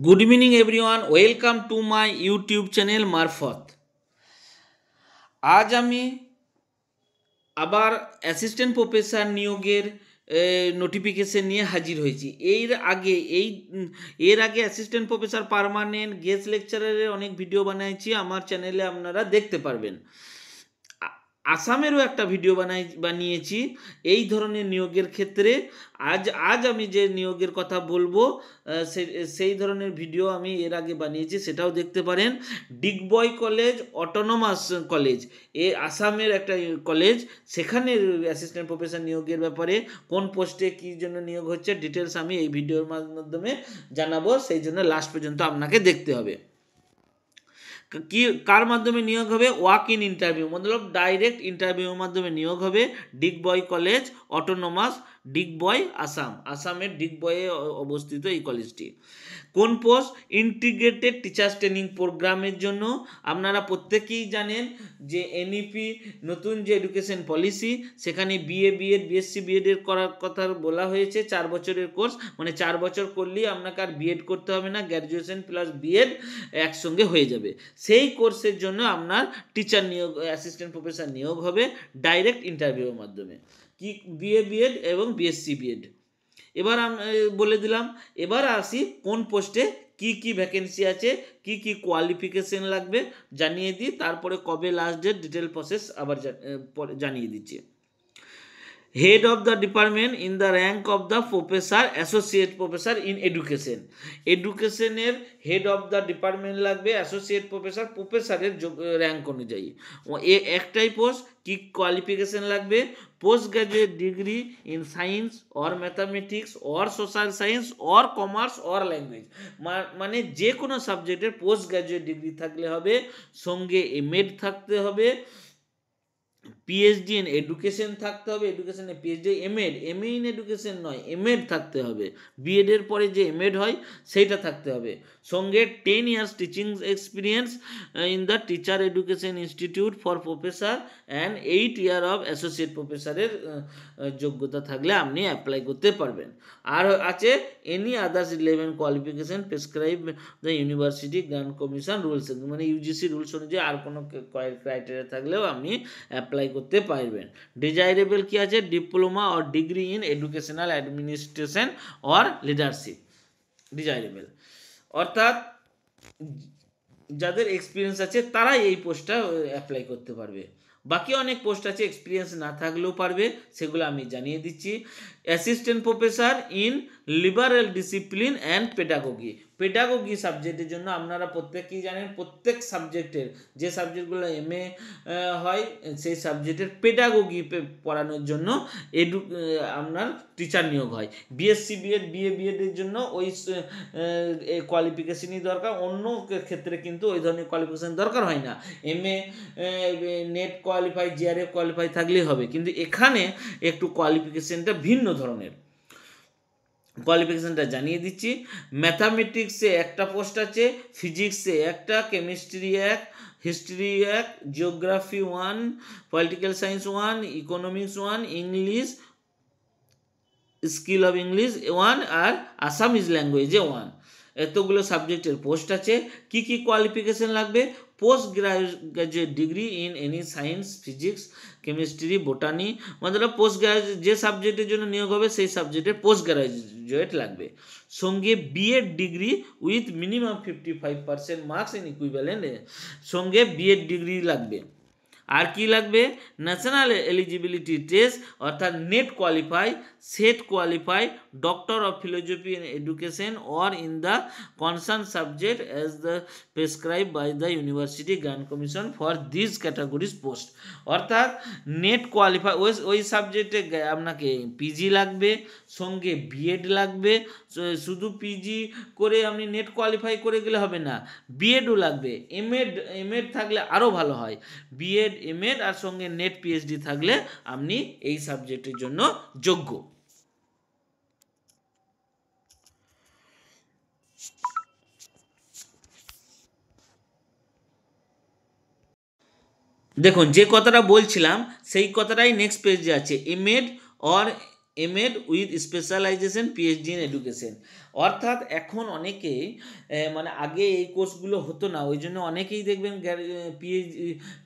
Good evening, everyone. Welcome to my YouTube channel Marfat. আজ আমি আবার অ্যাসিস্ট্যান্ট প্রফেসর নিয়োগের নোটিফিকেশন নিয়ে হাজির হয়েছি। এর আগে অ্যাসিস্ট্যান্ট প্রফেসর পার্মানেন্ট গেস্ট লেকচারারের অনেক ভিডিও বানিয়েছি, আমার চ্যানেলে আপনারা দেখতে পারবেন। আসামেরও একটা ভিডিও বানিয়েছি এই ধরনের নিয়োগের ক্ষেত্রে। আজ আমি যে নিয়োগের কথা বলবো সেই ধরনের ভিডিও আমি এর আগে বানিয়েছি, সেটাও দেখতে পারেন। ডিগবয় কলেজ অটোনমাস কলেজ, আসামের একটা কলেজ, সেখানে অ্যাসিস্ট্যান্ট প্রফেসর নিয়োগের ব্যাপারে কোন পোস্টে কী জন্য নিয়োগ হচ্ছে ডিটেলস আমি এই ভিডিওর মাধ্যমে জানাবো, সেই জন্য লাস্ট পর্যন্ত আপনাকে দেখতে হবে। কি কার মাধ্যমে নিয়োগ হবে? Walk in interview, Matlab direct ইন্টারভিউর মাধ্যমে নিয়োগ হবে। ডিগবয় কলেজ অটোনমাস, ডিগবয় আসামের ডিগবয়ে অবস্থিত এই কলেজটি। কোন পোস্ট? ইন্টিগ্রেটেড টিচার্স ট্রেনিং প্রোগ্রামের জন্য। আপনারা প্রত্যেকেই জানেন যে এনইপি নতুন যে এডুকেশন পলিসি, সেখানে বিএ বিএড বিএসসি বিএডের করার কথা বলা হয়েছে। 4 বছরের কোর্স, মানে 4 বছর করলেই আপনাকে আর বিএড করতে হবে না, গ্র্যাজুয়েশন প্লাস বিএড একসঙ্গে হয়ে যাবে। সেই কোর্সের জন্য আপনার টিচার নিয়োগ, অ্যাসিস্ট্যান্ট প্রফেসর নিয়োগ হবে ডাইরেক্ট ইন্টারভিউর মাধ্যমে। কি বিএ বিএড এবং বিএসসি বিএড। এবার বলে দিলাম। এবার আসি কোন পোস্টে কি কি ভ্যাকেন্সি আছে, কি কি কোয়ালিফিকেশন লাগবে জানিয়ে দিই, তারপরে কবে লাস্ট ডেট ডিটেল প্রসেস আবার জানিয়ে দিচ্ছি। Head of the department in the rank of the professor, associate professor in education. এডুকেশনের হেড অফ দ্য ডিপার্টমেন্ট লাগবে, অ্যাসোসিয়েট প্রফেসর প্রফেসরের র্যাঙ্ক অনুযায়ী। একটাই পোস্ট। কি কোয়ালিফিকেশন লাগবে? Post graduate degree in science or mathematics or social science or commerce or language, মানে যে কোনো সাবজেক্টের পোস্ট গ্রাজুয়েট ডিগ্রি থাকলে হবে, সঙ্গে এমএড থাকতে হবে, পিএইচডি ইন এডুকেশন থাকতে হবে, এডুকেশনে পিএইচডি, এমএ ইন এডুকেশন নয়, এমএড থাকতে হবে, বিএডের পরে যে এমএড হয় সেইটা থাকতে হবে, সঙ্গে 10 years teaching experience in the teacher education institute for professor and 8 year of associate প্রফেসরের যোগ্যতা থাকলে আপনি অ্যাপ্লাই করতে পারবেন। আর আছে any others relevant qualification prescribe the university grant commission rules, মানে ইউজিসি রুলস অনুযায়ী আর কোনো ক্রাইটেরিয়া থাকলেও আপনি অ্যাপ্লাই করতে পারবেন। ডিজাইরেবল কি আছে? Diploma or degree in educational administration or leadership, desirable. অর্থাৎ যাদের এক্সপিরিয়েন্স আছে তারাই এই পোস্টটা অ্যাপ্লাই করতে পারবে। বাকি অনেক পোস্ট আছে এক্সপিরিয়েন্স না থাকলেও পারবে, সেগুলো আমি জানিয়ে দিচ্ছি। Assistant professor in liberal discipline and pedagogy সাবজেক্টের জন্য আপনারা প্রত্যেকেই জানেন, প্রত্যেক সাবজেক্টের যে সাবজেক্টগুলো এমএ হয় সেই সাবজেক্টের পেডাগোগি পড়ানোর জন্য আপনার টিচার নিয়োগ হয়। বিএসসি বিএড বিএ বিএডের জন্য ওই কোয়ালিফিকেশনই দরকার, অন্য ক্ষেত্রে কিন্তু ওই ধরনের কোয়ালিফিকেশন দরকার হয় না। MA NET qualify JRF qualify থাকলেই হবে, কিন্তু এখানে একটু কোয়ালিফিকেশনটা ভিন্ন ধরনের। কোয়ালিফিকেশনটা জানিয়ে দিচ্ছি। ম্যাথামেটিক্সে একটা পোস্ট আছে, ফিজিক্সে একটা, কেমিস্ট্রি এক, হিস্ট্রি এক, geography 1, political science 1, economics 1, English skill of English 1 আর আসামিজ ল্যাঙ্গুয়েজে 1। এতগুলো সাবজেক্টের পোস্ট আছে। কি কি কোয়ালিফিকেশন লাগবে? Post graduate degree in any science, physics, chemistry, botany, Matlab post graduate যে সাবজেক্টের জন্য নিয়োগ হবে সেই সাবজেক্টের পোস্ট গ্রাজুয়েট লাগবে। সঙ্গে BEd degree with minimum 55% marks in equivalent, সঙ্গে বিএড ডিগ্রি লাগবে। আর কি লাগবে? ন্যাশনাল এলিজিবিলিটি টেস্ট, অর্থাৎ NET qualify, SET qualify, doctor of philosophy in education or in the concern subject as the prescribe by the university grant commission for this categories post. অর্থাৎ NET qualify, ওই সাবজেক্টে আপনাকে PG লাগবে, সঙ্গে B Ed লাগবে। শুধু করে আপনি নেট কোয়ালিফাই করে গেলে হবে না, বিএডও লাগবে। এমএড থাকলে আরও ভালো হয়। বিএড এমএড আর সঙ্গে নেট পিএইচডি থাকলে আপনি এই সাবজেক্টের জন্য যোগ্য। দেখুন যে কথাটা বলছিলাম সেই কথাটাই নেক্সট পেজে আছে। MEd or MEd with specialisation PhD in education. অর্থাৎ এখন অনেকেই মানে আগে এই কোর্সগুলো হতো না, ওই জন্য অনেকেই দেখবেন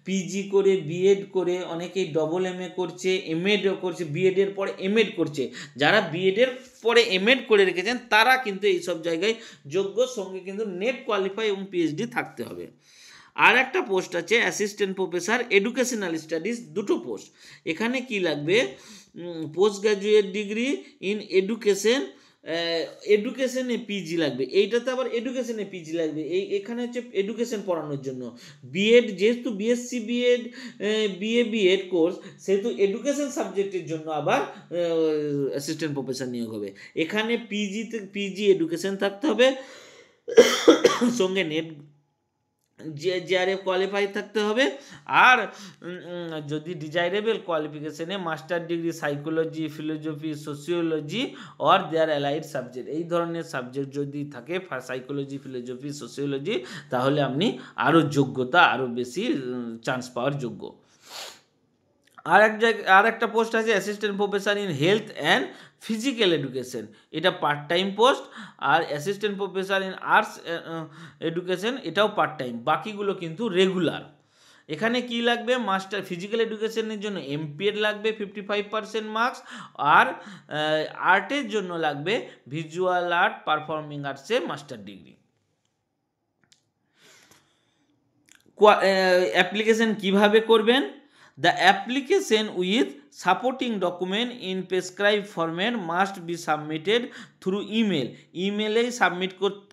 পিজি করে বিএড করে অনেকেই ডবল এমএ করছে, এমএডও করছে, বিএডের পরে এমএড করছে। যারা বিএডের পরে এমএড করে রেখেছেন তারা কিন্তু এইসব জায়গায় যোগ্য, সঙ্গে কিন্তু নেট কোয়ালিফাই এবং পিএইচডি থাকতে হবে। আর একটা পোস্ট আছে অ্যাসিস্ট্যান্ট প্রফেসর এডুকেশনাল স্টাডিজ, দুটো পোস্ট। এখানে কি লাগবে, পোস্ট গ্র্যাজুয়েট ডিগ্রি ইন এডুকেশনে পিজি লাগবে, এইটাতে আবার এডুকেশনে পিজি লাগবে। এখানে হচ্ছে এডুকেশন পড়ানোর জন্য। বিএড যেহেতু বিএসসি বিএড বিএড কোর্স, সেহেতু এডুকেশন সাবজেক্টের জন্য আবার অ্যাসিস্ট্যান্ট প্রফেসর নিয়োগ হবে। এখানে পিজি এডুকেশন থাকতে হবে, সঙ্গে নেট জেআরএফ কোয়ালিফাই থাকতে হবে। আর যদি ডিজাইরেবল কোয়ালিফিকেশনে master degree psychology, philosophy, sociology or their allied subject, এই ধরনের সাবজেক্ট যদি থাকে সাইকোলজি, ফিলোসফি, সোশিওলজি, তাহলে আপনি আরও যোগ্যতা, আরও বেশি চান্স পাওয়ার যোগ্য। আর একটা পোস্ট আছে assistant professor in health and physical education, এটা পার্ট টাইম পোস্ট। আর assistant professor in arts education, এটাও পার্ট টাইম, বাকিগুলো কিন্তু রেগুলার। এখানে কি লাগবে, মাস্টার ফিজিক্যাল এডুকেশনের জন্য এমপিএড লাগবে 55% মার্কস, আর আর্টের জন্য লাগবে ভিজুয়াল আর্ট, পারফর্মিং আর্টসে মাস্টার ডিগ্রি। অ্যাপ্লিকেশন কিভাবে করবেন, the application with supporting document in prescribed format must be submitted through email। ইমেলেই সাবমিট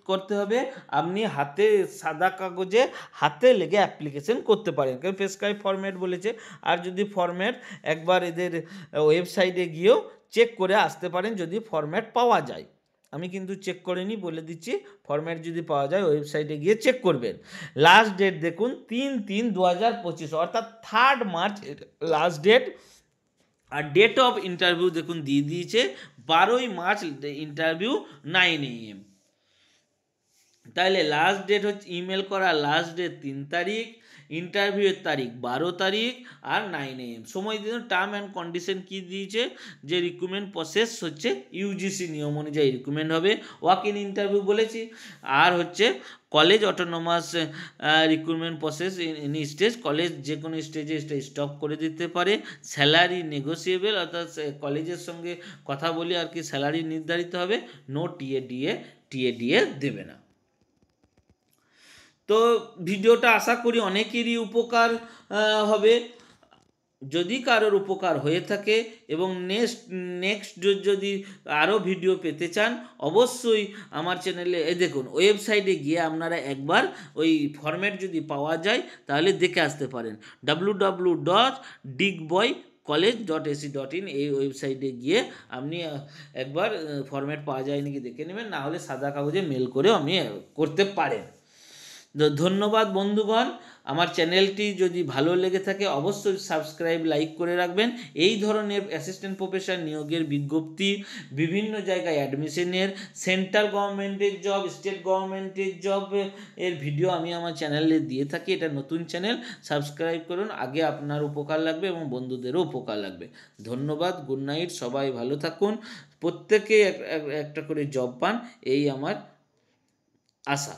করতে হবে। আপনি হাতে সাদা কাগজে হাতে লেগে অ্যাপ্লিকেশন করতে পারেন, কারণ প্রেসক্রাইব ফরম্যাট বলেছে। আর যদি ফরম্যাট একবার এদের ওয়েবসাইটে গিয়েও চেক করে আসতে পারেন যদি ফরম্যাট পাওয়া যায়। আমি কিন্তু চেক করে নিই, বলে দিচ্ছি, ফরম্যাট যদি পাওয়া যায় ওয়েবসাইটে গিয়ে চেক করবেন। লাস্ট ডেট দেখুন 3/3/2025, অর্থাৎ 3 মার্চ লাস্ট ডেট। আর ডেট অফ ইন্টারভিউ দেখুন দিয়ে দিয়েছে 12 মার্চ, ইন্টারভিউ 9 AM। তাহলে লাস্ট ডেট হচ্ছে ইমেল করা, লাস্ট ডেট 3 তারিখ, ইন্টারভিউয়ের তারিখ 12 তারিখ আর 9 AM সময় দিন। টার্ম অ্যান্ড কন্ডিশন কি দিয়েছে, যে রিক্রুটমেন্ট প্রসেস হচ্ছে ইউজিসি নিয়ম অনুযায়ী রিক্রুটমেন্ট হবে, ওয়াক ইন ইন্টারভিউ বলেছি। আর হচ্ছে college autonomous recruitment process any stage, college যে কোনো স্টেজে স্টপ করে দিতে পারে। স্যালারি নেগোসিয়েবল, অর্থাৎ কলেজের সঙ্গে কথা বলে আর কি স্যালারি নির্ধারিত হবে। নো টিএডিএ দেবে না। তো ভিডিওটা আশা করি অনেকেরই উপকার হবে। যদি কারোর উপকার হয়ে থাকে এবং নেক্সট যদি আরও ভিডিও পেতে চান, অবশ্যই আমার চ্যানেলে দেখুন ওয়েবসাইটে গিয়ে আপনারা একবার ওই ফরম্যাট যদি পাওয়া যায় তাহলে দেখে আসতে পারেন। www.digboycollege.ac.in এই ওয়েবসাইটে গিয়ে আপনি একবার ফরম্যাট পাওয়া যায় নাকি দেখে নেবেন, না হলে সাদা কাগজে মেল করেও আপনি করতে পারেন। ধন্যবাদ বন্ধুগণ। আমার চ্যানেলটি যদি ভালো লেগে থাকে অবশ্যই সাবস্ক্রাইব, লাইক করে রাখবেন। এই ধরনের অ্যাসিস্ট্যান্ট প্রফেসর নিয়োগের বিজ্ঞপ্তি, বিভিন্ন জায়গায় অ্যাডমিশনের, সেন্ট্রাল গভর্নমেন্টের জব, স্টেট গভর্নমেন্টের জব এর ভিডিও আমি আমার চ্যানেলে দিয়ে থাকি। এটা নতুন চ্যানেল, সাবস্ক্রাইব করুন, আগে আপনার উপকার লাগবে এবং বন্ধুদেরও উপকার লাগবে। ধন্যবাদ, গুড নাইট, সবাই ভালো থাকুন, প্রত্যেকে একটা করে জব পান, এই আমার আশা।